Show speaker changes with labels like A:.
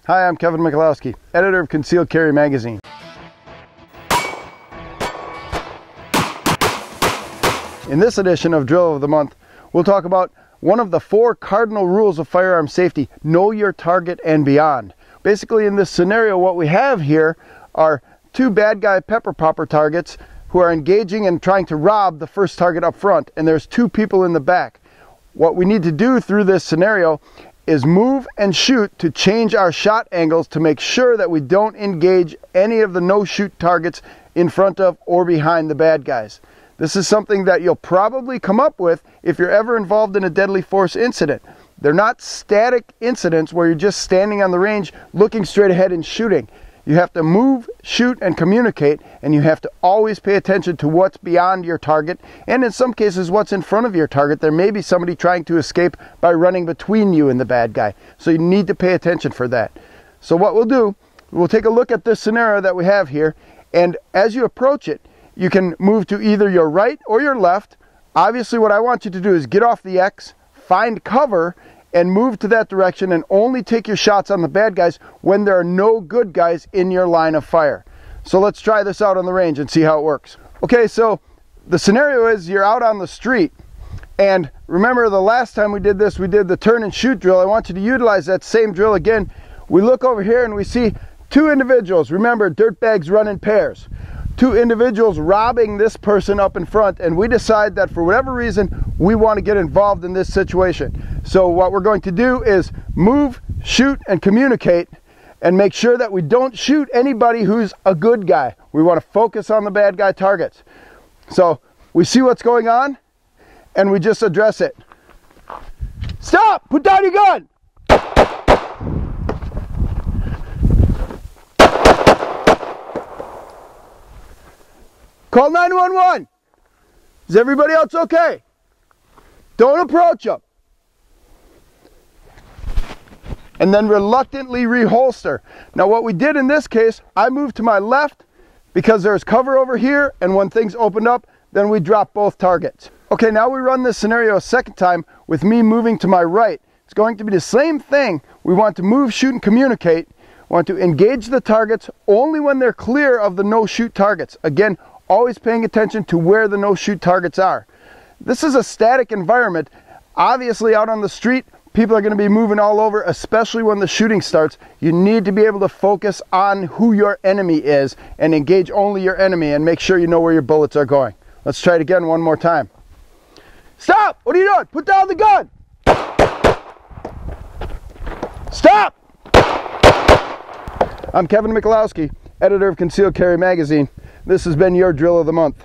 A: Hi, I'm Kevin Michalowski, editor of Concealed Carry Magazine. In this edition of Drill of the Month, we'll talk about one of the 4 cardinal rules of firearm safety: know your target and beyond. Basically, in this scenario, what we have here are 2 bad guy pepper popper targets who are engaging and trying to rob the first target up front, and there's 2 people in the back. What we need to do through this scenario is move and shoot to change our shot angles to make sure that we don't engage any of the no-shoot targets in front of or behind the bad guys. This is something that you'll probably come up with if you're ever involved in a deadly force incident. They're not static incidents where you're just standing on the range looking straight ahead and shooting. You have to move, shoot, and communicate, and you have to always pay attention to what's beyond your target, and in some cases what's in front of your target. There may be somebody trying to escape by running between you and the bad guy, so you need to pay attention for that. So what we'll do, we'll take a look at this scenario that we have here, and as you approach it, you can move to either your right or your left. Obviously, what I want you to do is get off the X, find cover, and move to that direction, and only take your shots on the bad guys when there are no good guys in your line of fire. So let's try this out on the range and see how it works. Okay, so the scenario is you're out on the street, and remember the last time we did this, we did the turn and shoot drill. I want you to utilize that same drill again. We look over here and we see 2 individuals. Remember, dirtbags run in pairs. 2 individuals robbing this person up in front, and we decide that for whatever reason we want to get involved in this situation. So what we're going to do is move, shoot, and communicate, and make sure that we don't shoot anybody who's a good guy. We want to focus on the bad guy targets. So we see what's going on and we just address it. Stop! Put down your gun! Call 911. Is everybody else okay? Don't approach them. And then reluctantly reholster. Now what we did in this case, I moved to my left because there's cover over here, and when things opened up, then we dropped both targets. Okay, now we run this scenario a second time with me moving to my right. It's going to be the same thing. We want to move, shoot, and communicate. We want to engage the targets only when they're clear of the no-shoot targets. Again, always paying attention to where the no-shoot targets are. This is a static environment. Obviously, out on the street, people are going to be moving all over, especially when the shooting starts. You need to be able to focus on who your enemy is and engage only your enemy, and make sure you know where your bullets are going. Let's try it again one more time. Stop! What are you doing? Put down the gun! Stop! I'm Kevin Michalowski, editor of Concealed Carry Magazine. This has been your Drill of the Month.